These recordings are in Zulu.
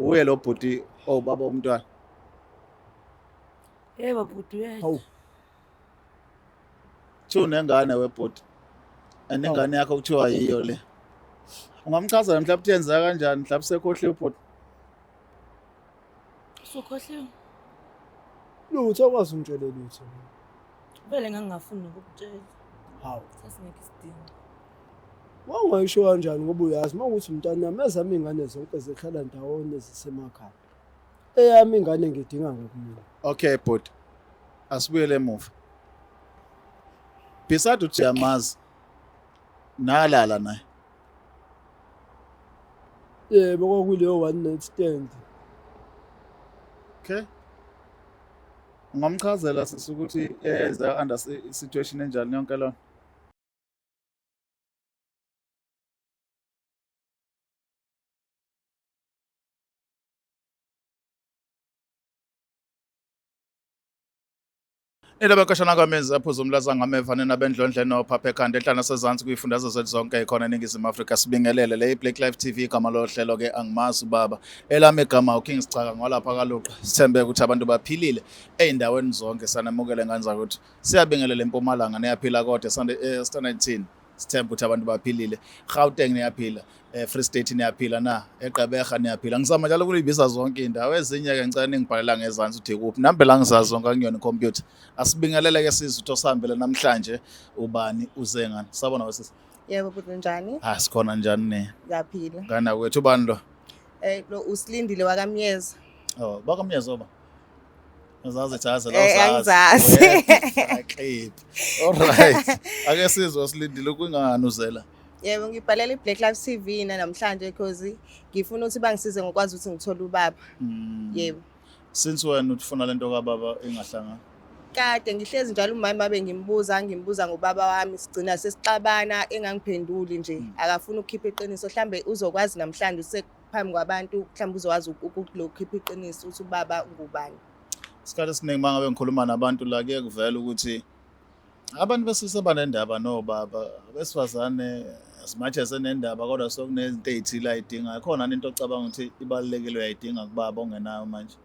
uye lo bhuti owubaba womntwana. Yebo bhuti uyena. Hawu. Unengane webhuti. Anengane yakho kuthiwa yiyo le. Ungamchazela mhlawumbe ukuthi yenza kanjani mhlawumbe sekhohliwe ubhuti. Usukhohliwe. Lutho akwazi ungitshela lutho. Vele ngangafuni ukukutshela. Hawu. Sasingekho isidingo. Wangayisho kanjani ngoba uyazi mawukuthi umntana wami ezami ingane zonke zikhala ndawonye zisemakhaya. Eyami ingane ngidinga ngokumina. Okay bhuti. Asibuyele emuva. Beside uthi yamazi. Nalala naye. Yebo kwakuleyo one night stand. Okay. Ungamchazela sisukuthi yenza under situation enjani yonke lona. Elabakashana kwamenza aphuza umlaza ngamevane nabendlondle nophaphe ekhanda ehlana sezantsi kuyifundazwe zethu zonke ekhona eNingizimu Afrika sibingelele le Black Life TV igama lohlelo ke angimazi ubaba elami igama uKings Chaka ngwalapha kaluqa sithembe ukuthi abantu baphilile eindaweni zonke sanamukele nganza ukuthi siyabingelela eMpumalanga neyaphila kodwa Standard 19 sithembe ukuthi abantu baphilile Gauteng neyaphila Free State neyaphila na eGqeberha neyaphila ngizama njalo kulibisa zonke indawo ezinye ke ngicela ningibhalela ngezantsi uthi kuphi nambe la ngizazi zonke akuyona computer asibingelele ke sizitho sihambele namhlanje ubani uzengani sabona wesisi Yebo bhuti njani? sikhona njani ne Ngiyaphila. ngana kwethu ubani lo Lo usilindile wakamyeza. oh bakamyezo ba Uzazi chaza Angizazi. Okay. All right. Ake sizwe silindile kunganuzela. Yebo ngibhalela iBlack Life TV namhlanje because ngifuna ukuthi bangisize ngokwazi ukuthi ngithole ubaba. Yebo. Since when ufuna lento kaBaba engahlanga? Kade ngihlezi njalo umama ngimbuza ngobaba wami sigcina sesixabana engangiphenduli nje akafuna ukukhipha iqiniso mhlambe uzokwazi namhlanje usephambi kwabantu mhlambe uzokwazi ukukhipha iqiniso ukuthi ubaba ngubani. Isikhathi esiningi mangabe ngikhuluma nabantu la kuye kuvela ukuthi abantu besiseba nendaba nobaba besifazane as much as enendaba kodwa sokunezinto ezithile ayidinga khona into ocabanga ukuthi ibalekile uyayidinga kubaba ongenayo manje.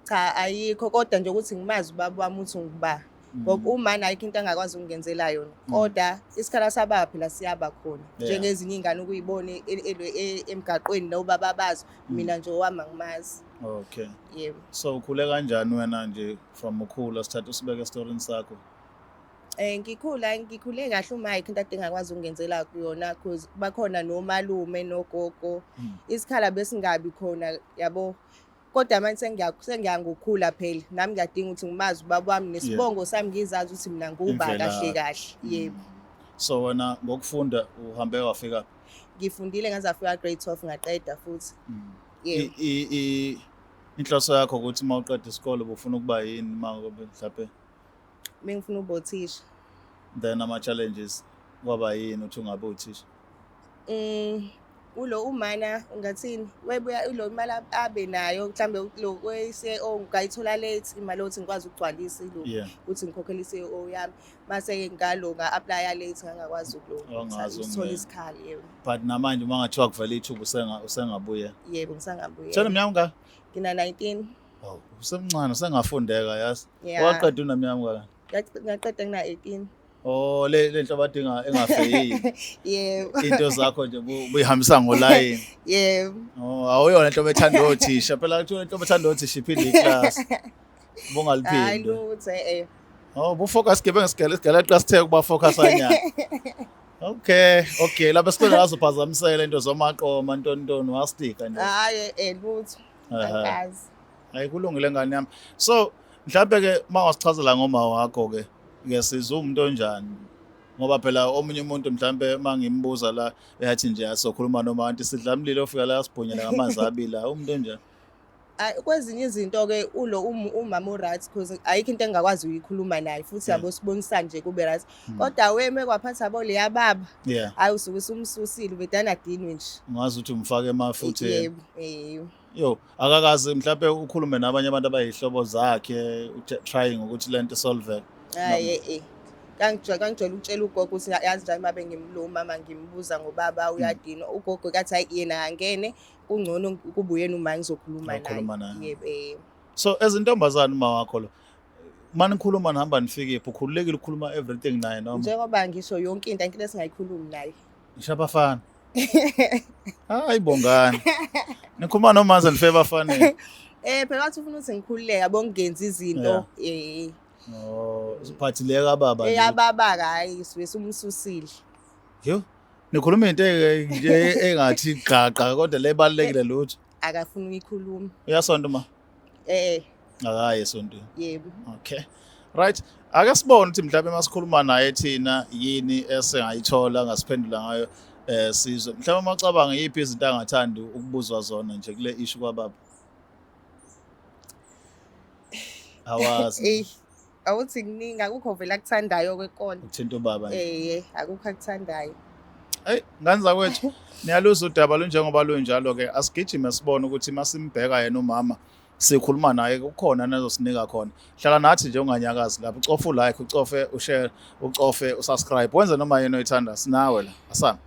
Cha ayikho kodwa nje ukuthi ngimazi ubaba wami uthi ngiba ngoba uma ayikho into angakwazi ukungenzela yona kodwa isikhala sababa phela siyaba khona njengezinye ingane ukuyibona emgaqweni nobaba bazo mina nje owami ngimazi. Okay. Yebo. So ukhule kanjani wena nje from ukhula sithatha usibeke storyini sakho? Ngikhule kahle uma ayikho into ade ngakwazi ukungenzela kuyona because bakhona nomalume nogogo isikhala besingabi khona yabo kodwa manje sengiyangokhula phela nami ngiyadinga ukuthi ngimazi ubaba wami nesibongo sami ngizazi ukuthi mina nguba kahle yebo. So wena ngokufunda uhambe wafika ngifundile ngaze afika grade 12 ngaqeda futhi yebo. Inhloso yakho ukuthi mawuqeda isikole ubufuna ukuba yini mangabe mhlawumbe ngifuna ukuba uthisha then ama challenges kwaba yini uthi ungabe uthisha? Ulo umana ungathini webuya ulo imali abe nayo mhlambe lo CEO ngayithola late imali othi ngikwazi ukugcwalisa lo uthi ngikhokhela iCEO yami mase ngalo nga-apply late ngangakwazi ukuthola isikhali yebo. But namanje mangathiwa kuvela ithuba usengabuya? Yebo ngisangabuya. Tshela mnyama nga? Ngina 19. Oh usemncane usengafundeka yazi. Waqeda unamnyama ka? Ngaqeda ngina 18. Oh le nto badinga engafeyini. Yebo. Into zakho nje ubuyihambisa ngoline. Yebo. Oh awuyona into bethanda othisha phela kuthiwa into bethanda othisha iphinde iclass. Bongaliphinde. Hayi lutho Oh bu-focus gebe ngesigele class tech kuba focus anya. Okay lapha sikhona ngazophazamisela into zomaqoma ntontoni wastika nje. Hayi lutho. Akazi. Hayi kulungile ngane yami. So mhlawumbe ke mawasichazela ngoma wakho ke ngiyasizwa umuntu onjani ngoba phela omunye umuntu mhlawumbe mangimbuza la eyathi nje asokhuluma noma anti sidla umlilo ofika la sibhunyela ngamanzi abila umuntu onjani? Kwezinye izinto ke ulo umama uright because ayikho into engakwazi ukuyikhuluma naye futhi yabo sibonisa nje kube right kodwa weme kwaphatha bo le yababa hayi usuke umsusile ubedana dinwe nje ngazi ukuthi umfake emafuthi yebo yo akakazi mhlawumbe ukhulume nabanye abantu abayihlobo zakhe trying ukuthi lento solve hayi kangijwayele ukutshela ugogo ukuthi yazi njalo uma bengimlo mama ngimbuza ngobaba uyadina ugogo kathi hayi yena angene kungcono kube uyena uma ngizokhuluma Uzokhuluma naye. naye yebo So ezintombazane uma wakho lo manje nikhuluma nihamba nifike iphi ukhululekile ukukhuluma everything naye noma njengoba ngisho yonke into esingayikhulumi naye ngisho abafana hayi bongani nikhuluma noma manje nife bafana phela wathi ufuna ukuthi ngikhululeke yabo ngingenza izinto oh usiphathileka baba eyababa hayi sibe sumsusile yo nikhuluma into nje engathi gaqa kodwa lebalekile lutho akafuna ukuyikhuluma uyasonto ma akaye esontweni yebo okay right ake sibone ukuthi mhlawumbe masikhuluma naye thina yini esengayithola ngasiphendula ngayo sizwe mhlawumbe macabanga yiphi izinto angathandi ukubuzwa zona nje kule issue kwababa awazi awuthi kuningi akukho vele akuthandayo kwekona ukuthinta ubaba akukho akuthandayo hey ngani zakwethu niyaluza udaba lunjengoba lunjalo ke asigijime sibone ukuthi masimbheka yena umama sikhuluma naye kukhona nazosinika khona hlala nathi nje unganyakazi lapho ucofa ulike ucofe ushare ucofe usubscribe wenze noma yena oyithanda sinawe la asana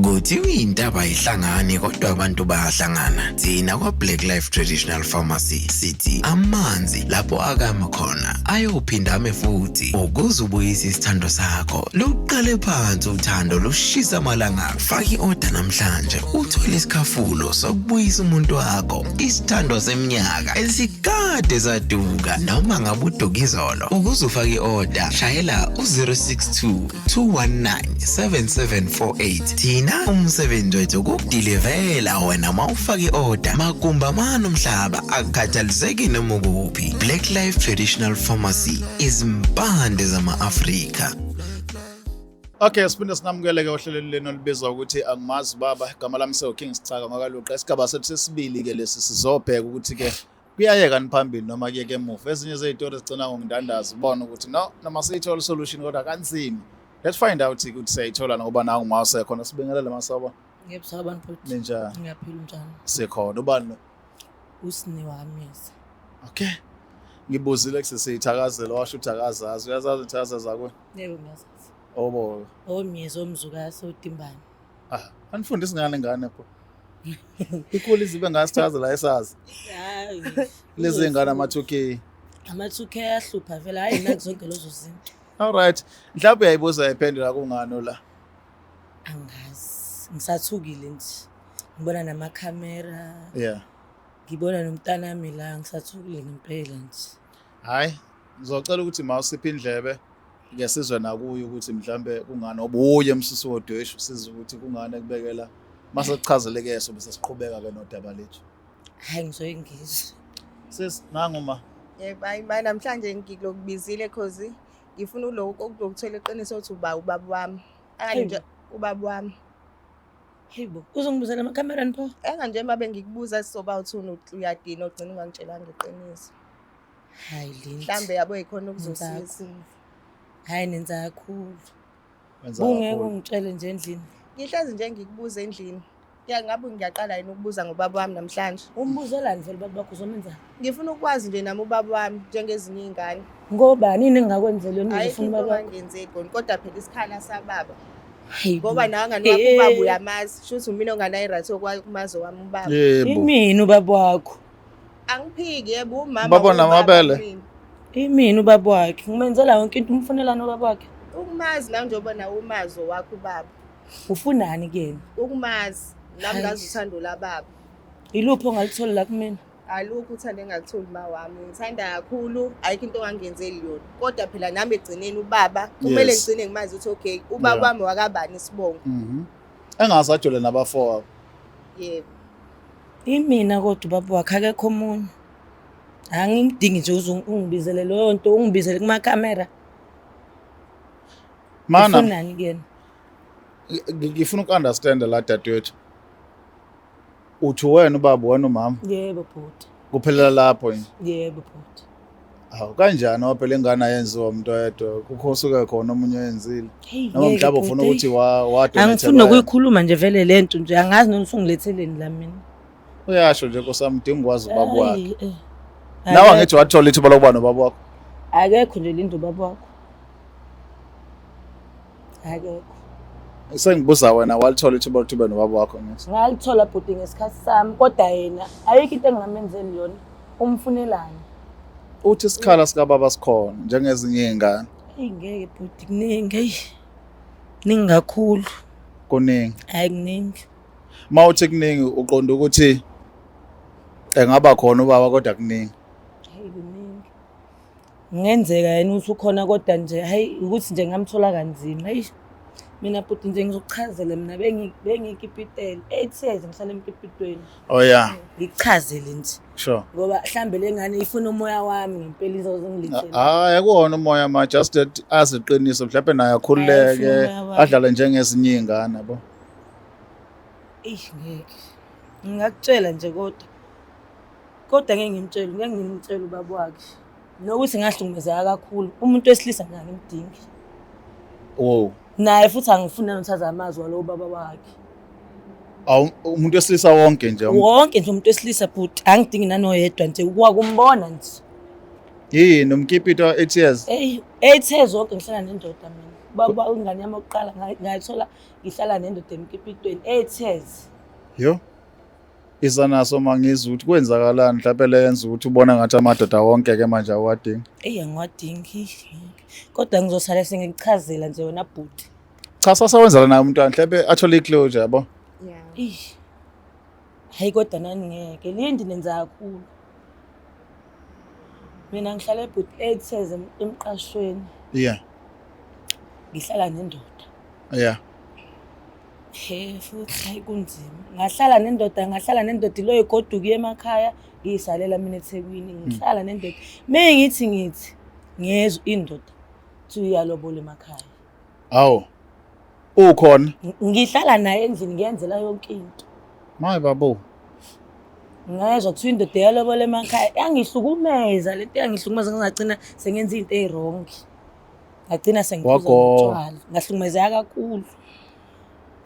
Kuthiwa intaba ayihlangani kodwa abantu bayahlangana. Thina kwa Black Life Traditional Pharmacy sithi amanzi lapho akama khona ayophinda ame futhi ukuze ubuyise isithando sakho. Luqale phansi uthando lushisa amalanga. Faki order namhlanje uthole isikhafulo sokubuyisa umuntu wakho. Isithando seminyaka esikade saduka noma ngabe udokizolo. Ukuze ufake order shayela u062 219 7748. Thina umsebenzi wethu ukudilivela wena mawufake order makumba mano umhlaba akukhathaliseki noma ukuphi. Black Life Traditional Pharmacy izimpande zama-Afrika. Okay siphinde sinamukele ke ohlelweni leno olibizwa ukuthi angimazi baba igama lami seKing Sicaka ngakaluqa isigaba sethu sesibili ke lesi sizobheka ukuthi ke kuyayeka niphambili noma kuyeke emuva ezinye zezitori zigcina ngokundandaza ubona ukuthi no noma siyithola solution kodwa kanzima. Let's find out ukuthi siyayithola ngoba nawe uma usekhona sibingelele masaba. Yebo sabani futhi. Ninjani? Ngiyaphila njani? Sekhona ubani lo? Usini wami yes. Okay. Ngibuzile kusesithakazela washo uthakazazi uyazazi uthakaza zakho. Yebo ngiyazazi. Obo. Omyezi omzukazi otimbani. Anifundisa ngane pho. Ikhulu izibe ngasithakazela esazi. Hayi. Lezi ngane ama2K. Ama2K ahlupha vela hayi naku zonke lezo zinto. All right. Mhlawumbe uyayibuza iphendula kungani la? Angazi. Ngisathukile nje. Ngibona namakhamera. Yeah. Ngibona nomntana wami la ngisathukile ngempela nje. Hayi, ngizocela ukuthi mawusiphe indlebe ngesizwe nakuyo ukuthi mhlambe kungani obuye emsisi wodweshu sizwe ukuthi kungani ekubekela mase kuchazeleke so bese siqhubeka ke nodaba lethu. Hayi ngizoyingizwa. Sis nanguma. yebo hayi manje namhlanje ngikubizile cause ngifuna ukuthola iqiniso ukuthi ubaba wami akanye nje ubaba wami Hayibo, uzongibuzela amakamerani pho? enganje uma bengikubuza sizoba uthuna uyadina ugcina ungangitshelanga iqiniso Hayi Linda. mhlambe yabo ikhona ukuzosiza Hayi nenza kakhulu. Wenza Ungeke kakhulu. ungitshele nje endlini. ngihlezi nje ngikubuza endlini ngabe ngiyaqala yini ukubuza ngobaba wami namhlanje Umbuzelani vele baba bakho uzomenza? ngifuna ukwazi nje nami ubaba wami njengezinye izingane Ngobani nini engakwenzela yona hayi ufuna into baba bakho? angenzeki kodwa phela isikhala sababa Hayibo. ngoba nawe ngani wakho ubaba uyamazi shuthi mina onganayi right okwazi wami ubaba Yebo. Imini ubaba wakho. angiphiki yebo umama Baba namabele. mina. Imini ubaba wakhe. Ngimenzela yonke into umfunela nobaba wakhe. Ukumazi nawe njengoba nawe umazo wakho ubaba Ufunani kuyena? ukumazi nami Hayi. ngazi uthando lababa Iluphi ongalithola la kumina? alukho uthando engakutholi ma wami ngithanda kakhulu ayikho into ongangenzeli yona kodwa phela nami egcineni ubaba kumele Yes. ngigcine ngimazi ukuthi okay ubaba Yeah. wami wakabani isibongo Engasajole nabafowabo. yebo Imina kodwa ubaba wakhe akekho omunye. Angingidingi nje ungibizele leyo nto, ungibizele kumakamera. Mana Ufunani kuyena? ngifuna ukunderstand la dadewethu. Uthi wena ubaba wena umama Yebo bhuti. kuphelela lapho nje. Yebo bhuti. Hawu kanjani waphela ingane ayenziwa umuntu oyedwa kukho suke khona omunye oyenzile. Hey, Noma mhlawumbe ufuna ukuthi angifuni wadonate. ukuyikhuluma nje vele lento nje angazi noma usungiletheleni la mina. Uyasho nje kosamdinga ukwazi ubaba wakhe. Ayi, Nawe angithi wathola ithuba lokuba nobaba wakho. akekho nje linda ubaba wakho. Akekho. Sengibuza wena walithola ithuba lokuthi ube nobaba wakho ngithi. Ngalithola bhuti ngesikhathi sami kodwa yena ayikho into engingamenzeli yona. Umfunelani? Uthi isikhala sikababa sikhona njengezinye izingane. Ngeke bhuti kuningi. Hey. Kuningi kakhulu. Kuningi. Hayi kuningi. Mawuthi kuningi uqonda ukuthi engaba khona ubaba kodwa kuningi. Hayi kuningi. Ngenzeka yena uthi ukhona kodwa nje hayi ukuthi nje ngamthola kanzima. Hayi. Mina bhuti nje ngizokuchazela mina bengikipitele 8 years ngihlala emkipitweni. Oh yeah. Ngichazele nje. Sure. Ngoba mhlambe lengane ifuna umoya wami ngempela izozongilithela. Hayi akuwona umoya ma just that aziqinise mhlawumbe naye akhululeke adlale njengezinye izingane yabo. Ngeke. Ngingakutshela nje kodwa ngeke ngimtshele ubaba wakhe. Nokuthi ngahlukumezeka kakhulu. Umuntu wesilisa ngeke ngimdingi. Wow. Naye futhi angifuna nothatha amazwi walo baba wakhe. Umuntu wesilisa wonke nje. Wonke nje umuntu wesilisa bhuti angidingi nanoyedwa nje ukumbona nje. Yini umkipito 8 years? 8 years zonke ngihlala nendoda mina. Baba ingane yami yokuqala ngayithola ngihlala nendoda emkipitweni 8 years. Yo. Izanaso mangizwe ukuthi kwenzakalani mhlawumbe lenza ukuthi ubona ngathi amadoda wonke ke manje awadingi. Angiwadingi. Kodwa ngizosala sengichazela nje wena bhuti. Cha sasawenzala naye umntwana mhlawumbe athole iclosure yabo. Yeah. Hayi kodwa nani ngeke lindi nenza kakhulu. Mina ngihlala ebhuti 8 years emqashweni. Yeah. Ngihlala nendoda. Yeah. Futhi hayi kunzima. Ngahlala nendoda lo egoduka emakhaya ngiyisalela mina eThekwini ngihlala nendoda. Mengithi ngiyezwe indoda uyalobola emakhaya. Awu. Ukhona? Ngihlala naye endlini ngiyenzela yonke into. Maye babo. Ngayezwa kuthiwa indoda yalobola emakhaya yangihlukumeza lento yangihlukumeza ngingagcina sengenza izinto ezirong. Ngagcina sengiphuza utshwala. Ngahlukumezeka kakhulu.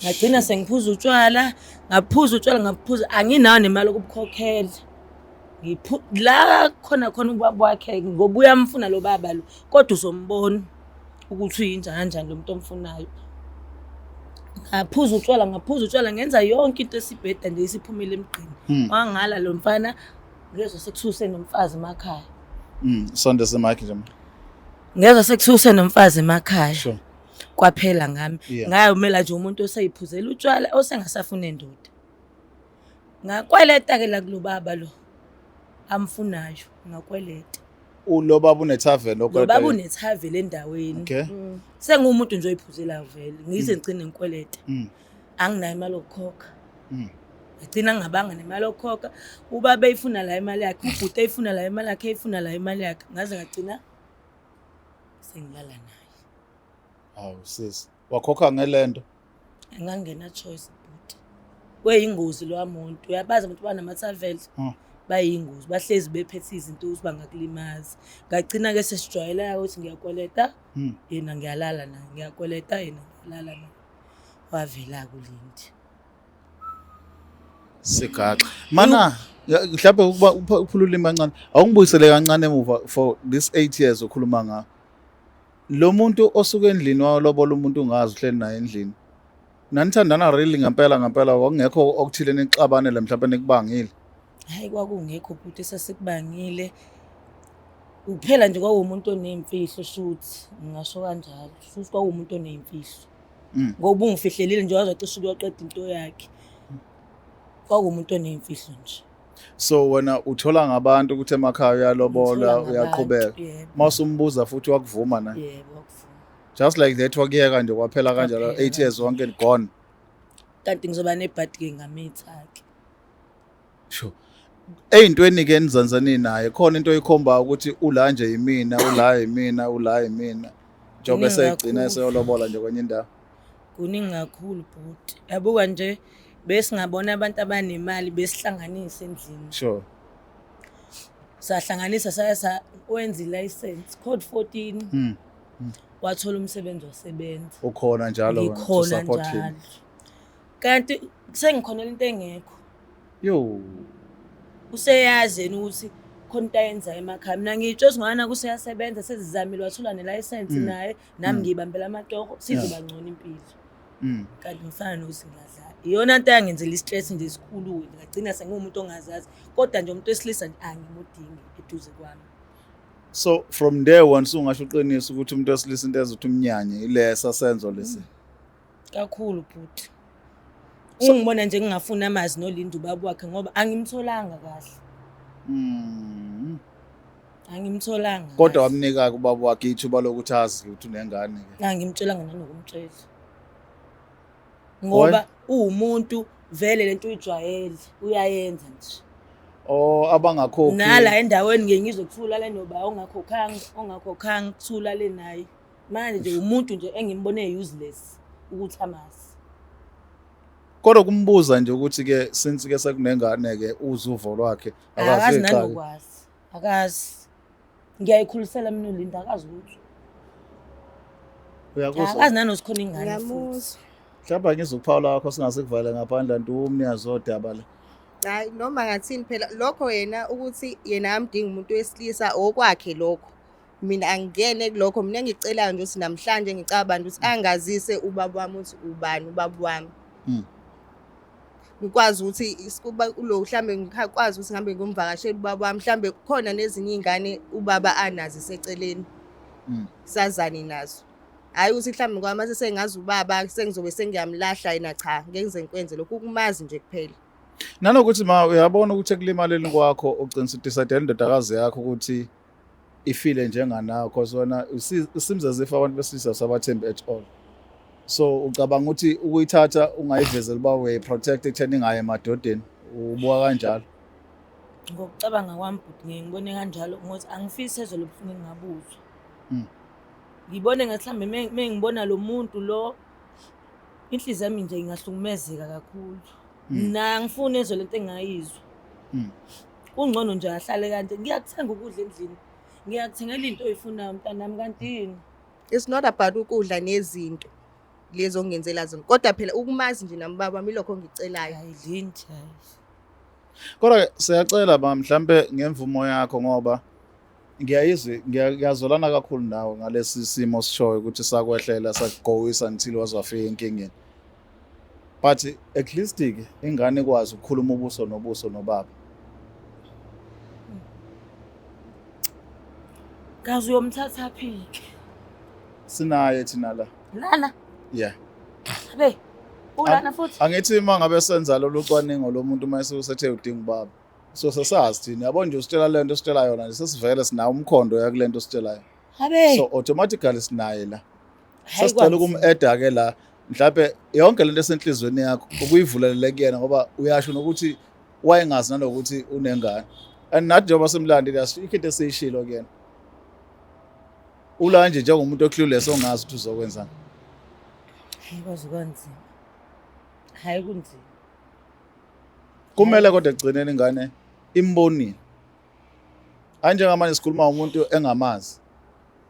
Ngagcina sengiphuza utshwala, ngaphuza anginayo nemali okubukhokhela. La khona ubaba wakhe ngoba uyamfuna lo baba lo kodwa uzombona ukuthi uyinjani kanjani lo muntu omfunayo. Ngaphuza utshwala ngenza yonke into esibheda nje isiphumile emgqini. Wangala lo mfana ngezwe sekuthuse nomfazi emakhaya. Sonde se mic nje. Ngezwe sekuthuse nomfazi emakhaya. Sure. Kwaphela ngami. Ngayomela nje umuntu oseyiphuzela utshwala osengasafuna indoda. Ngakweleta ke la kulo baba lo amfunayo ngakweleta. Lo baba unethaveni Lo baba unethaveni endaweni. Okay. Sengumuntu nje oyiphuzela vele ngize ngicine ngikweleta. Anginayo imali yokukhokha. Ngicina ngabanga nemali yokukhokha. Ubaba eyifuna la imali yakhe, ubhuti eyifuna la imali yakhe, eyifuna la imali yakhe. Ngaze ngagcina sengilala naye. Awu sis. Wakhokha ngelento. Engangena choice bhuti. Kweyingozi lo muntu. Uyabaza abantu banamathavels. Bayingozi bahlezi bephethe izinto ukuthi bangakulimaza. Ngagcina ke sesijwayela ukuthi ngiyakweleta yena ngiyalala naye ngiyakweleta yena ngiyalala naye. Wavela kulindi. Sigaxa. Mana mhlawumbe uphululima kancane. Awungibuyisele kancane emuva for this 8 years okhuluma ngayo. Lo muntu osuke endlini walobola umuntu ungazi uhleli naye endlini. Nanithandana really ngempela kwakungekho okuthile nixabanele mhlawumbe nikubangile. Hayi kwakungekho bhuti esasikubangile. Kuphela nje kwawumuntu onemfihlo shuthi ngingasho kanjalo. Shuthi kwawumuntu onemfihlo. Ngoba ungifihlelile nje wazocisha ukuyoqeda into yakhe. Kwawumuntu onemfihlo nje. So wena uthola ngabantu ukuthi emakhaya uyalobola uyaqhubeka. Mawusumbuza futhi wakuvuma na? Yebo wakuvuma. Just like that wakuyeka nje kwaphela kanjalo 8 years wonke gone. Kanti ngizoba nebhadi ke ngamitha ke. Sure. Eyintweni ke enizanzani naye khona into oyikhomba ukuthi ula nje yimina njobe segcina eseyolobola nje kwenye indawo. Kuningi kakhulu bhuti. Yabuka nje besingabona abantu abanemali besihlanganisa endlini. Sure. Sahlanganisa saya wenza i-license code 14. Wathola umsebenzi wasebenza. Ukhona njalo wena to support him. Kanti sengikhonela into engekho. Yo. Useyazi yena ukuthi khona into ayenzayo emakhaya. Mina ngitsho singana kuseyasebenza sezizamile wathola nelicense naye nami ngiyibambela amatoho sizoba ngcono impilo. Kanti ngifana nokuthi ngiyadlala. Iyona nto yangenzela istress nje esikhulu ngagcina sengumuntu ongazazi kodwa nje umuntu wesilisa angimudingi eduze kwami. So from there once ungasho uqinisa ukuthi umuntu wesilisa into ezothi umnyanye ilesa senzo lesi. Kakhulu futhi. Ungibona nje ngingafuna amazi noLinda ubaba wakhe ngoba angimtholanga kahle. Angimtholanga. Kodwa wamnika ubaba wakhe ithuba lokuthi azi ukuthi unengane ke. Angimtshelanga nanokumtshela. Ngoba umuntu vele lento uyijwayele uyayenza nje. Oh abangakhokhi. Nala endaweni ngizokuthula le noba ongakhokhanga kuthula le naye. Manje nje umuntu nje engimbone useless ukuthi amazi. Kodwa kumbuza nje ukuthi ke since ke sekunengane ke uzuvo lwakhe akazi nanokwazi. Akazi. Ngiyayikhulisela mina uLinda akazi ukuthi. Uyakuzwa. Akazi nanosikhona ingane. Ngiyamuzwa. Mhlawumbe ngizokuphawula wakho singasekuvale ngaphandle ntumnyazi odaba la. Hayi noma ngathini phela lokho yena ukuthi yena amdinga umuntu wesilisa okwakhe lokho. Mina angiyene kulokho mina ngicela nje ukuthi namhlanje ngicabanga ukuthi angazise ubaba wami ukuthi ubani ubaba wami. Ngikwazi ukuthi isikuba lo mhlambe ngikwazi ukuthi ngihambe ngomvakashela ubaba wami mhlambe khona nezinye izingane ubaba anazi seceleni. Sazani nazo. Hayi ukuthi mhlambe ngoba mase sengazi ubaba sengizobe sengiyamlahla yena cha ngeke ngikwenze lokho ukumazi nje kuphela. Nanokuthi ma uyabona ukuthi ekulimaleni kwakho uqinisa decide indodakazi yakho ukuthi ifile njenganawe because wona usimza as if abantu besilisa sabathembi at all. So ucabanga ukuthi ukuyithatha ungayivezela ba way protect ekutheni ngaye emadodeni ubuka kanjalo. Ngokucabanga kwami futhi ngibone kanjalo ngokuthi angifisi ezolobufuna ngingabuzwa. Ngibone ngathi mhlambe mengibona lo muntu lo inhliziyo yami nje ingahlukumezeka kakhulu. Na ngifuna ezo lento engayizwa. Ungcono nje ahlale kanje ngiyakuthenga ukudla endlini. Ngiyakuthengela into oyifunayo mntanami kantini. It's not about ukudla nezinto lezo ngenzela zona kodwa phela ukumazi nje nami baba milokho ngicelayo. Ayidlinti. Kodwa siyacela ba mhlambe ngemvumo yakho ngoba ngiyazolana kakhulu nawe ngalesi simo sishoyo ukuthi sakwehlela sakugowisa until wazwafika enkingeni. But at least ke ingane ikwazi ukukhuluma ubuso nobuso nobaba. Kazi uyomthatha phike. Sinaye thina la. Lana? Yeah. Abe ulana futhi? Angithi mangabe senza lo lucwaningo lomuntu mase usethe udinga ubaba. So sasazi thina yabo nje usitshela lento sitshela yona nje sesivele sinawo umkhondo yakulento sitshelayo. Abe. So automatically sinaye la. Sasicela ukum-add ke la mhlawumbe yonke lento esenhlizweni yakho ukuyivulelele kuyena ngoba uyasho nokuthi wayengazi nalokuthi unengane. And nathi njengoba semlandi ikinto esiyishilo kuyena. Ula nje njengomuntu oclueless ongazi ukuthi uzokwenzani. Hayi kwazi kanzima. Hayi kunzima. Kumele kodwa egcineni ingane imbonile. Anje ngamanje sikhuluma umuntu engamazi.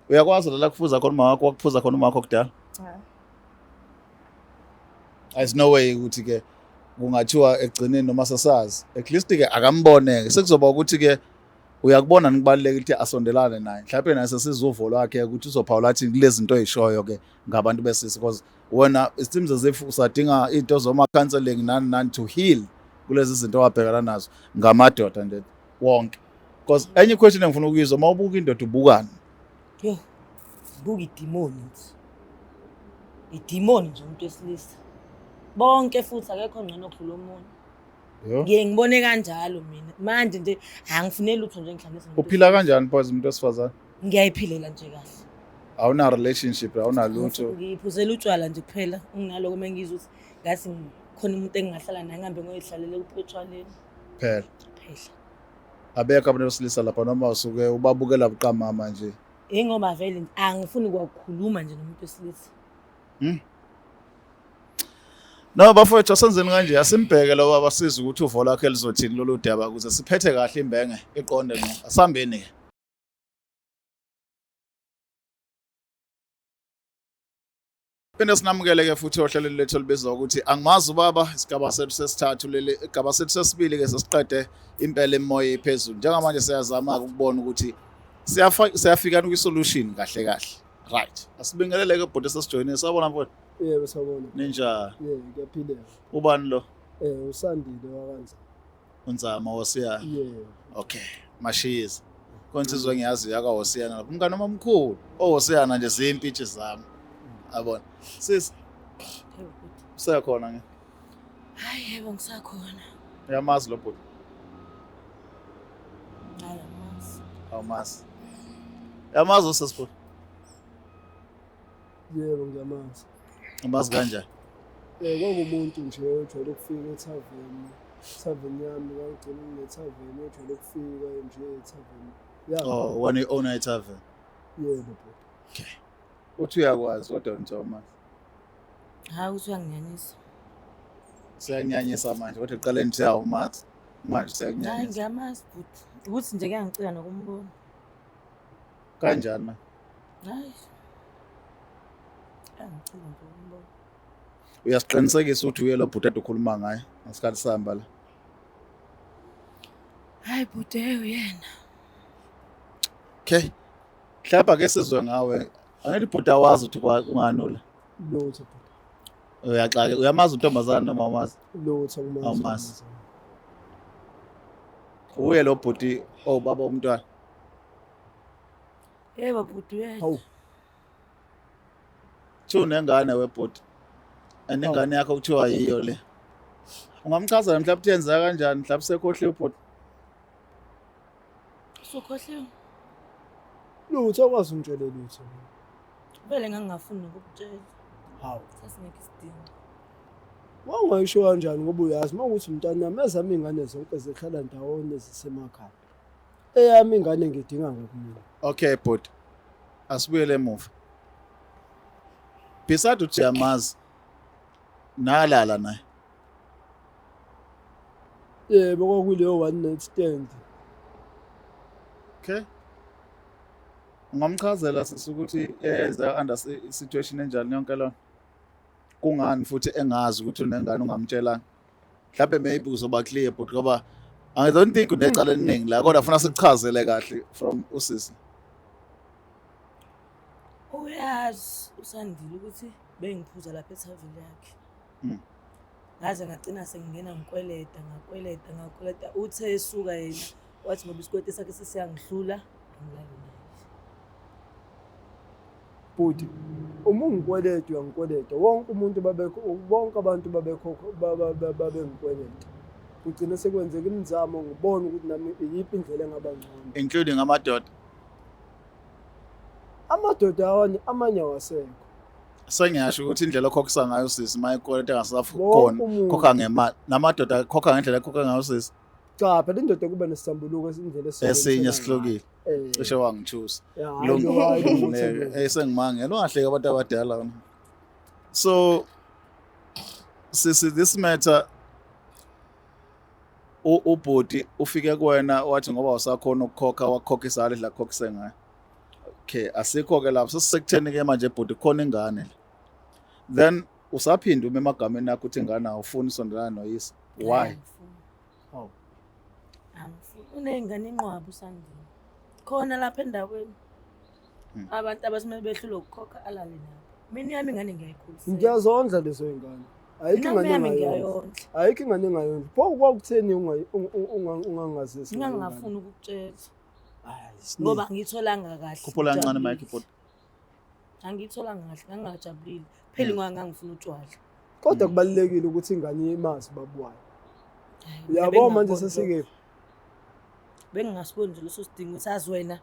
Uyakwazi la kufuza khona uma wakho wakuphuza khona uma wakho kudala. Cha. There's no way ukuthi ke kungathiwa egcineni noma sasazi. At least ke akamboneke. Sekuzoba ukuthi ke uyakubona nikubaluleka ukuthi asondelane naye. Mhlawumbe naye sesizuvo lwakhe ukuthi uzophawula athi kulezi zinto ezishoyo ke ngabantu besisi because wena it seems as if usadinga into zoma counseling nani to heal kulezi zinto wabhekana nazo ngamadoda nje wonke. Because enye question engifuna ukuyizwa mawubuka indoda ubukani. Yo. Buka idemons. Idemon nje umuntu wesilisa. Bonke futhi akekho ngcono kudlula umuntu. Ngiye ngibone kanjalo mina. Manje nje angifuneli lutho nje ngihlanganisa. Uphila kanjani phoze umuntu wesifazane? Ngiyayiphilela nje kahle. Awuna relationship, awuna lutho. Ngiphuzela utshwala nje kuphela. Nginaloko mengizwe ukuthi ngathi khona umuntu engahlala naye ngihambe ngoyihlalele utshwaleni. Phela. Phela. Abekho abantu besilisa lapha noma usuke ubabukela buqama manje. Ngoba vele angifuni ukukhuluma nje nomuntu wesilisa. No bafowethu asenzeni kanje asimbheke lo baba siza ukuthi uvo lakhe lizothini lolu daba ukuze siphethe kahle imbenge iqonde no asambeni. Phinde sinamukele-ke futhi ohlelweni lethu olubizwa ukuthi angimazi ubaba isigaba sethu sesithathu leli igaba sethu sesibili-ke sesiqede impela emoya ephezulu njengamanje siyazama-ke ukubona ukuthi siyafikana kwi-solution kahle kahle right asibingelele-ke bhuti esesijoyinile sabona mfowethu Yebo sawubona. ninjani Ngiyaphila. ubani lo Usandile wakanza. unzama wosiyana Yebo. okay mashiza konsizwe engiyazi yakawosiyana lapho umngane omkhulu owosiyana nje ziyimpintshi zami abona sis Yebo bhuti. usekhona nge Hayi yebo ngisakhona. uyamazi lo bhuti Hayi amazi. awumazi uyamazi usesibhuti Yebo ngiyamazi. umazi kanjani Kwakumuntu nje ojwayele ukufika ethaveni yami ngagcina ngethaveni ojwayele ukufika nje ethaveni. oh one owner tavern Yebo bhuti. uthi uyakwazi kodwa ngithomazi Hayi uthi uyanginyanyisa. siyakunyanyisa manje kodwa eqaleni thi awumazi manje Hayi siyakunyanyisa ngiyamazi bhuti. Ukuthi nje kuyangicika nokumbona. kanjani manje Hayi. Angicika nokumbona. uyasiqinisekisa ukuthi uye lo bhuti ade ukhuluma ngaye ngesikhathi sihamba la Hayi bhuti uyena. okay mhlawumbe ke sizwe ngawe angithi bhuti awazi ukuthi unganula Lutho bhuti. uyaxaka uyamazi untombazana noma umazi Lutho kumazi. Awumazi. uye lo bhuti owubaba womntwana Yebo bhuti uyena. Hawu. thi unengane webhuti anengane yakho kuthiwa yiyo le ungamchazela mhlawumbe ukuthi yenzeka kanjani mhlawumbe sekhohliwe ubhuti Usukhohliwe. Lutho akwazi ungitshele lutho. Vele ngangafuni ukukutshela. Hawu. Sasingekho isidingo. Wangayisho kanjani ngoba uyazi mawukuthi umntanami ezami ingane zonke zihlala ndawonye zisemakhaya. Eyami ingane ngidinga ngokumina. okay bhuti asibuyele emuva beside uthi uyamazi nalala naye Yebo kwakuleyo one night stand. okay ungamchazela sisukuthi eza under situation enjani yonke lona kungani futhi engazi ukuthi unengane ungamtshelanga mhlawumbe maybe uzoba clear but ngoba I don't think unecala eliningi la kodwa ufuna sikuchazele kahle from usisi Uyazi usandile ukuthi bengiphuza lapha ethaveni yakhe. Mm. Ngaze ngagcina sengingena ngikweleta uthe esuka yena wathi ngoba isikwete sakhe sesiyangihlula angilali naye. Bhuti uma ungikweleta uyangikweleta wonke umuntu bonke abantu babengikweleta. Kugcina sekwenzeka imizamo ngibona ukuthi nami iyiphi indlela engaba ngcono. including amadoda Amadoda amanye awasekho. sengiyasho ukuthi indlela okhokhisa ngayo usisi mayikoleta engasafu Wonke khona umuntu. khokha ngemali namadoda khokha ngendlela ekhokha ngayo usisi Cha phela indoda kuba nesambuluko esindlela esinye sihlukile cishe wangithusa sengimangela ungahleki abantu abadala wena so sisi this matter ubhoti ufike kuwena wathi ngoba usakhona ukukhokha wakhokha isali la khokhise ngayo okay asikho ke lapho sesekutheni ke manje bhoti khona ingane then usaphinda uma emagameni akho uthi ingane awufuni isondelana noyise why Hawu. Angifuni. Unengane inqwaba usandile. Khona lapha endaweni. Abantu abasimele behlule ukukhokha alale nabo. Mina yami ingane ngiyayikhulisela. Ngiyazondla lezo ingane. Ayikho ingane Yami engayondla. ngiyayondla. Ayikho ingane engayondla. Pho kwakutheni ungangazisi. Ngingangafuni ukukutshela Hayi. ngoba ngitholanga kahle. khuphula kancane mike bhoti Angitholanga kahle ngangajabulile. Phela ngangifuna utshwala. Kodwa kubalekile ukuthi ingane imazi babuwayo. Hayi, Uyabo manje bengingaboni sesike. lokho. Bengingasiboni nje leso sidingo sazi wena.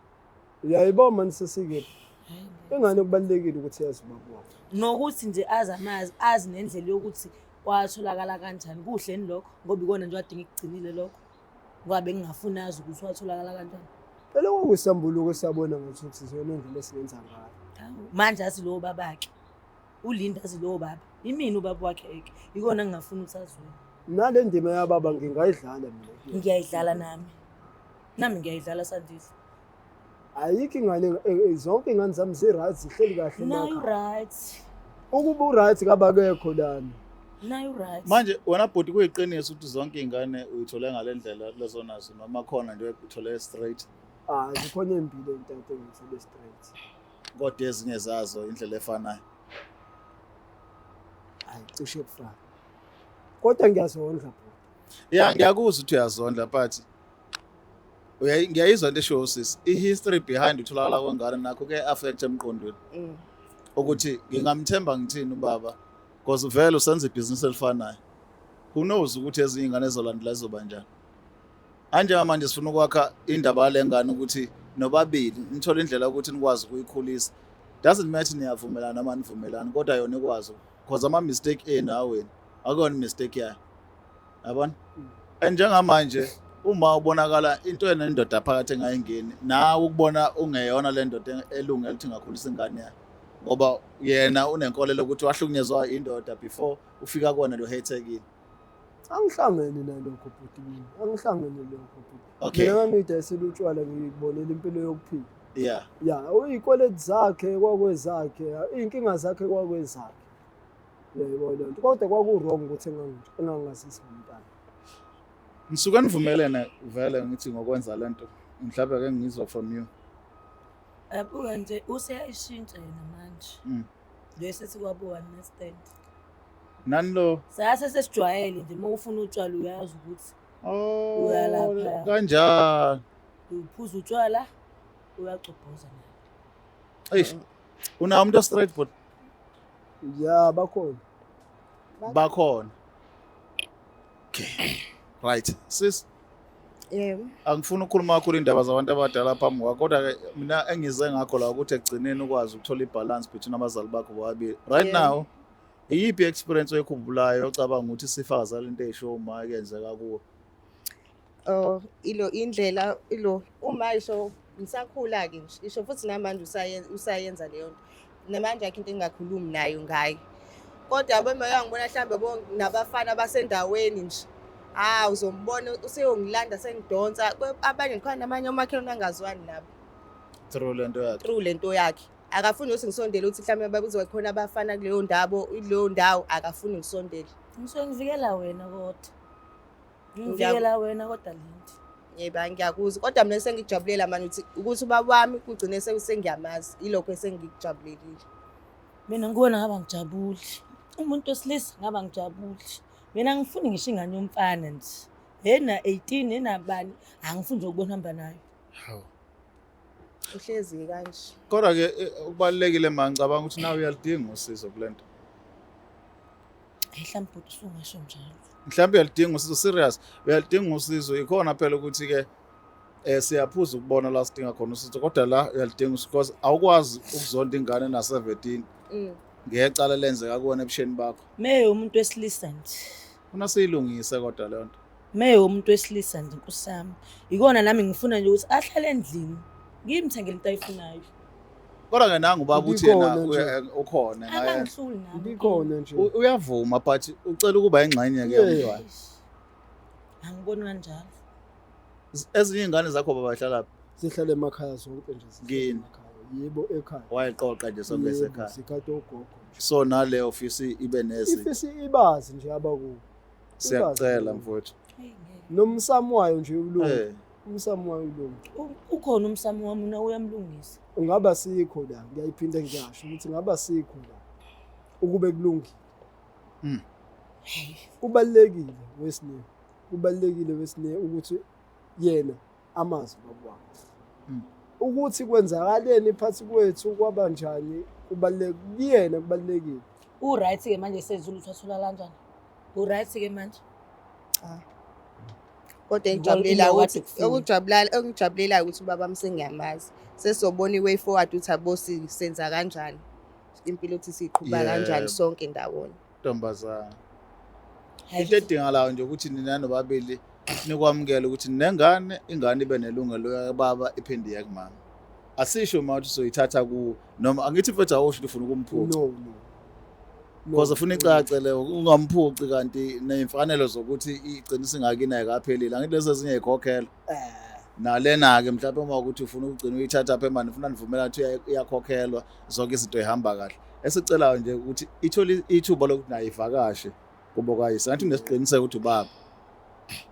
Uyayibo manje sesike. Hayi, Engane kubalekile ukuthi yazi babuwayo. nokuthi nje azi nendlela yokuthi watholakala kanjani kuhle lokho ngoba ikona nje wadinga ikugcinile lokho ngoba bengingafuni azi ukuthi watholakala kanjani. Phela kwakusambuluko esabona ngathi siyona indlela esingenza ngayo. Manje azi lo babakhe uLinda azi lo baba imini ubaba wakhe eke ikona ngingafuni ukuthi aziwe. Nale ndima yababa ngingayidlala mina. Ngiyayidlala nami ngiyayidlala Sandile. Ayikho ingane zonke ingane zami zi-right zihleli kahle Now you emakhaya. right. ukuba uright kabakekho lana. nayo right Manje wena bhuti kuyiqiniso ukuthi zonke izingane uyithole ngalendlela lezonazo noma khona nje uthole straight Zikhona empilo entathe ngithole straight. kodwa ezinye zazo indlela efanayo. Cishe kufana. Kodwa ngiyazondla bhuti. Yeah, ngiyakuzwa ukuthi uyazondla but ngiyayizwa into esho sis. I-history behind utholakala kwengane nakho ke affect emqondweni. Ukuthi ngingamthemba ngithini ubaba because vele usenza ibhizinisi elifanayo. Who knows ukuthi ezinye izingane ezolandela izoba njani. Anje manje sifuna ukwakha indaba lengane ukuthi nobabili nithola indlela ukuthi nikwazi ukuyikhulisa. Doesn't matter niyavumelana noma nivumelana kodwa yona ikwazi because ama mistake enaweni akuyona mistake yayo. Yabona? Njengamanje uma ubonakala into enendoda phakathi engayingeni nawe ukubona ungeyona le ndoda elungele ukuthi ngakhulisa ingane yakhe ngoba yena unenkolelo ukuthi wahlukunyezwa indoda before ufika kuona lo hatekile. Angihlangene nalokho bhuti mina. Angihlangene lokho bhuti. Okay. Mina ngidayisela utshwala ngibonela impilo yokuphila. Yeah. Ya, uyikoleti zakhe kwakwezakhe, inkinga zakhe kwakwezakhe. Yebo lento. Kodwa kwaku-wrong ukuthi engangazisi ngomntana. Ngisuke nivumelene vele ngithi ngokwenza lento. Mhlawumbe ke ngizwa from you. abuka nje useyayishintsha yena manje bese sikwabuka nestand Nani lo? sase sesijwayele nje uma ufuna utshwala uyazi ukuthi uyalapha Kanjani? uphuza utshwala uyacobhoza naye Eish. Una umuntu straight but Ya, bakhona. bakhona. Okay. Right. Sis, Yebo. angifuni ukukhuluma kakhulu indaba zabantu abadala phambi kwakho kodwa ke mina engize ngakho la ukuthi ekugcineni ukwazi ukuthola ibalance between abazali bakho bobabili. Right Yeah. now, iyiphi experience oyikhumbulayo ocabanga ukuthi sifakaza lento eyisho uma kenzeka kuwe? Indlela uma isho ngisakhula ke nje isho futhi namanje usayenza leyo nto namanje akho into engakhulumi nayo ngayo kodwa abema uyangibona mhlambe nabafana basendaweni nje uzombona useyongilanda sengidonsa abanye khona namanye omakhelwane angazwani nabo Through lento yakhe. through lento yakhe akafuni ukuthi ngisondele ukuthi mhlambe babuze khona abafana kuleyo ndawo akafuni ngisondele ngisuke ngivikela wena kodwa ngivikela wena kodwa lento yebo ngiyakuzwa kodwa mina sengijabulela manje ukuthi ubaba wami kugcine sengiyamazi ilokho esengikujabulelile mina ngibona ngaba ngijabuli umuntu wesilisa ngaba ngijabuli mina ngifuni ngisho ingane yomfana nje yena 18 enabani angifuni nje ukubona hamba nayo Hawu. uhlezi kanje Kodwa ke ukubalekile mangicabanga ukuthi nawe uyalidinga usizo kulento. mhlawumbe usungasho njalo Mhlawumbe uyalidinga usizo serious. Uyalidinga usizo ikhona phela ukuthi ke siyaphuza ukubona la sidinga khona usizo kodwa la uyalidinga because awukwazi ukuzonda ingane na 17 ngecala lenzeka kuona ebusheni bakho. meyo umuntu wesilisa nje Una siyilungise kodwa le nto. meyo umuntu wesilisa nje nkusami ikona nami ngifuna nje ukuthi ahlale endlini ngimthengele into ayifunayo Kodwa ke nangu baba uthi yena Ukhona nje. ukhona ngaye. angangihluli nami Ibikhona nje. Uyavuma but ucela ukuba ingxenye ke yomntwana. angiboni kanjalo Ezinye izingane zakho baba hlala Sihlala emakhaya zonke nje. Ngini? Emakhaya. Yebo ekhaya. wayiqoqa nje sonke Yebo, esekhaya. sikade ugogo. So nale office ibe nesi. Ifisi ibazi nje abakuwo. Siyacela mfowethu. Nomsamo wayo nje ulungu. Eh. Umsamo wayo ulungu. ukhona umsamo wami na uyamlungisa Ungaba sikho la, ngiyayiphinda ngiyasho ukuthi ngaba sikho la. Ukube kulungile. Kubalekile wesine. Kubalekile wesine ukuthi yena amazi baba. Ukuthi kwenzakaleni phansi kwethu kwaba njani kubalekile kubalekile. uright ke manje sezulu uthathola kanjani uright ke manje kodwa Ngijabulelayo engijabulelayo ukuthi ubaba msengiyamazi sesobona iway forward ukuthi abosi senza kanjani impilo ukuthi siqhubha Yebo. kanjani sonke ndawonye Ntombazana. Into edingalayo nje ukuthi nina nobabili nikwamukela ukuthi nengane ingane ibe nelungelo yakababa iphinde yakumama. Asisho manje soyithatha ku noma angithi mfethu awusho ufuna ukumphuca. No. Because ufuna icace leyo ungamphuci kanti nemfanelo zokuthi igcina ingakinayo kaphelile. Angithi lezi ezinye izikhokhelo. Nalena ke mhlawumbe uma ukuthi ufuna ukugcina uyithatha apha emani ufuna nivumelana ukuthi iyakhokhelwa zonke izinto ehamba kahle. esicelayo nje ukuthi ithole ithuba lokuthi nayo ivakashe kubo kayise ngathi nesiqiniseko ukuthi ubaba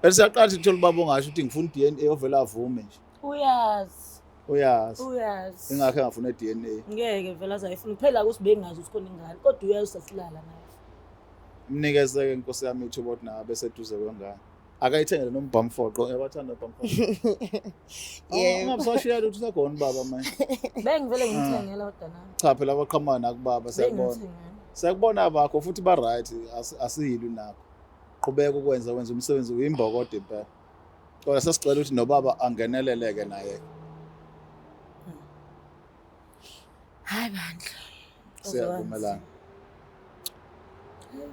bese siyaqala ukuthola ubaba ongasho ukuthi ngifuna i-DNA ovela avume nje uyazi ingakho engafuna i-DNA ngeke vele azayifuna kuphela ukuthi bengazi ukuthi khona ingane kodwa uyazi sasilala naye mnikezeke inkosi yami ithuba ukuthi nabe seduze kwengane akayithengele nombhamfoqo yabathanda nombhamfoqo ungabusashiya ukuthi usekhona baba manje bengivele ngithengela kodwa nami cha phela abaqhamuka nakubaba siyakubona abakho futhi ba right asiyilwi nakho qhubeka wenza umsebenzi uyimbokode impela kodwa sesicela ukuthi nobaba angeneleleke naye hayi bandla siyavumelana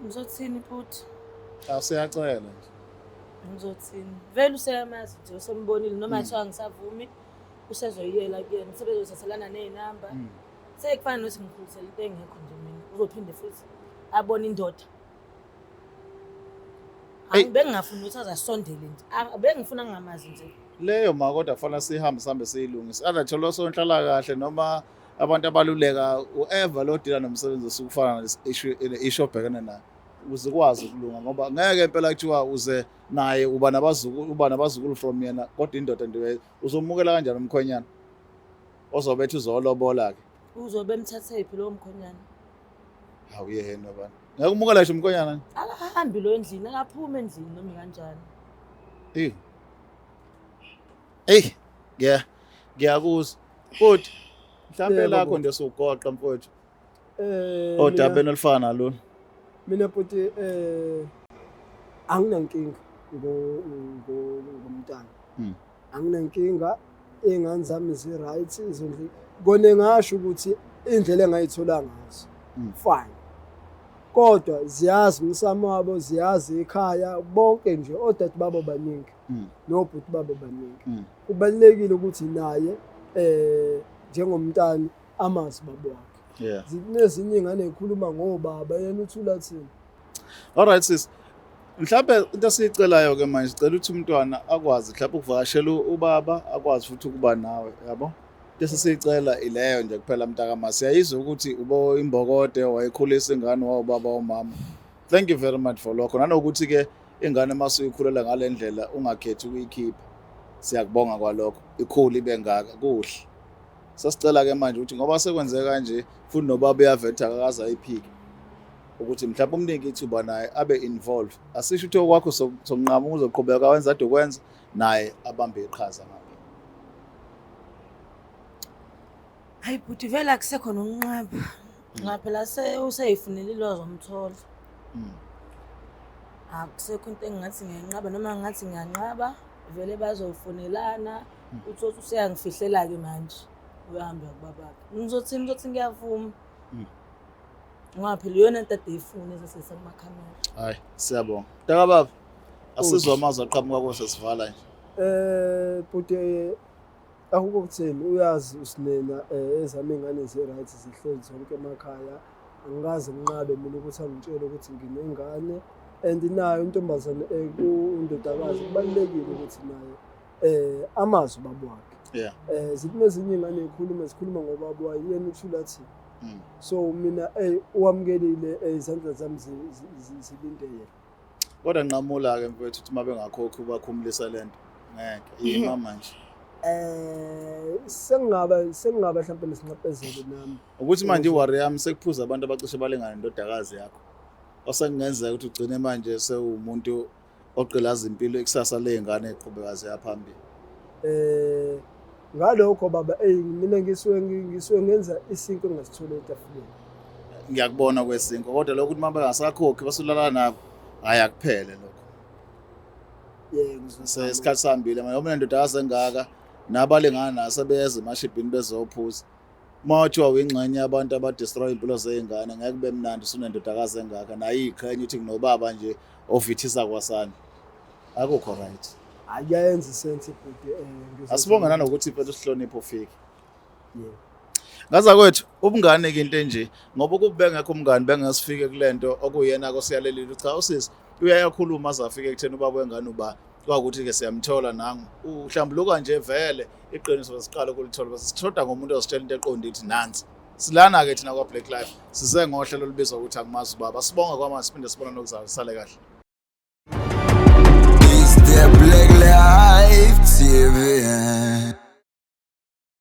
ngizothini futhi asiyacela nje ngizothini vele useyamazi nje usombonile noma kuthiwa ngisavumi usezoyiyela kuyena sebezothathelana nezinamba sekufana nokuthi ngikhulisela into engekho nje mina uzophinde futhi abone indoda bengingafuni ukuthi azasondele nje bengifuna ngingamazi nje leyo ma kodwa kufanele sihambe siyilungise adathola sonhlala kahle noma abantu abaluleka uever lo dila nomsebenzi osukufana issue obhekene nayo ukuze ukwazi ukulunga ngoba ngeke impela kuthiwa uze naye uba nabazukulu from yena kodwa indoda nje uzomukela kanjani umkhwenyana ozobetha uzolobola ke uzobe emthathe phi lo mkhwenyana hawu yena bani ngeke umukela nje umkhwenyana akahambi lo endlini akaphuma endlini noma kanjani ngiyakuzwa futhi mhlawumbe lakho nje sogoqa mfowethu odabeni olufana nalo mina futhi anginankinga ngomntana anginankinga ingane zami zi-right izondle kone ngasho ukuthi indlela engayithola ngazo fine kodwa ziyazi umsamo wabo ziyazi ekhaya bonke nje odade babo baningi nobhuti babo baningi kubalekile ukuthi naye njengomntana amazi babo wakhe zinezinye ingane ezikhuluma ngobaba yena uthula thina alright sis mhlawumbe into esicelayo ke manje sicela ukuthi umntwana akwazi mhlawumbe ukuvakashela ubaba akwazi futhi ukuba nawe yabo bese sicela ileyo nje kuphela mntakama siyayizwa ukuthi ubo imbokode wayekhulisa ingane wababa omama thank you very much for lokho nanokuthi ke ingane masuyikhulela ngalendlela ungakhethi ukuyikhipha siyakubonga kwalokho ikhulu ibe ngaka kuhle sasicela ke manje ukuthi ngoba sekwenzeka kanje futhi nobaba uyavetha akaza ayiphike ukuthi mhlawumbe umningi ithuba naye abe involved asisho ukuthi okwakho sokunqama uzoqhubeka wenza ade kwenza naye abambe iqhaza ngapha hayi buthi vele akusekho nokunqaba ngaphela useyifunela ilwazi omthola akusekho into engathi ngiyanqaba noma ngathi ngiyanqaba vele bazofonelana uthothi useyangifihlela ke manje uyahambe kubabakhe ngizothini ngiyavuma ngoba phela yona into adeyifuna esesemakamera hayi siyabonga ntaka baba asizwe amazwi aqhamuka kwase sivala nje buthi akukuthini uyazi usinena ezami ingane zi-right zihleli zonke emakhaya angikaze nginqabe mina ukuthi angitshele ukuthi nginengane and nayo intombazane kundodakazi kubalekile ukuthi naye amazi babo wakhe zithi nezinye ingane zikhuluma ngobaba wayo yena uthula thina so mina uwamkelile izandla zami zilinde yena kodwa nqamula ke mfowethu ukuthi mabe ngakhokhi ubakhumulisa lento ngeke yima manje sengingaba mhlawumbe nesinqaphezelo nami ukuthi manje iwari yami sekuphuza abantu abacishe balengana indodakazi yakho osengenzeka ukuthi ugcine manje sewumuntu oqhelaza impilo ikusasa lezingane eqhubeka ziyaphambili ngalokho baba mina ngisuke ngenza isinto engasithole etafuleni ngiyakubona kwesinko kodwa lokho ukuthi mama ngasakhokhi basulala nabo hayi akuphele lokho isikhathi sihambile manje uma indodakazi engaka nabalengana naso beze emashibhini bezophuza mawathiwa uyingxenye yabantu abadestroy impilo zey'ngane ngeke kube mnandi usunendodakazi engaka nayo iyiqhenya ukuthi kunobaba nje ovithisa kwasana akukho right ayayenza isense futhi asibonga nanokuthi phela usihlonipho ufike ngaza kwethu ubungane ke into enje ngoba kube ngekho umngane bengasifike kulento okuyena akosiyalelile cha usisi uyayakhuluma azafike kuthena ubaba wengane uba kwakuthi ke siyamthola nangu uhlambuluka nje vele iqiniso besiqala ukulithola bese sithoda ngomuntu ozitshela into eqondile nansi silana-ke thina kwa-Black Life size ngohlelo olubizwa ukuthi Angimazi Ubaba. Sibonga kwamanje siphinde sibona nokuzayo. Sale kahle. It's the Black Life TV.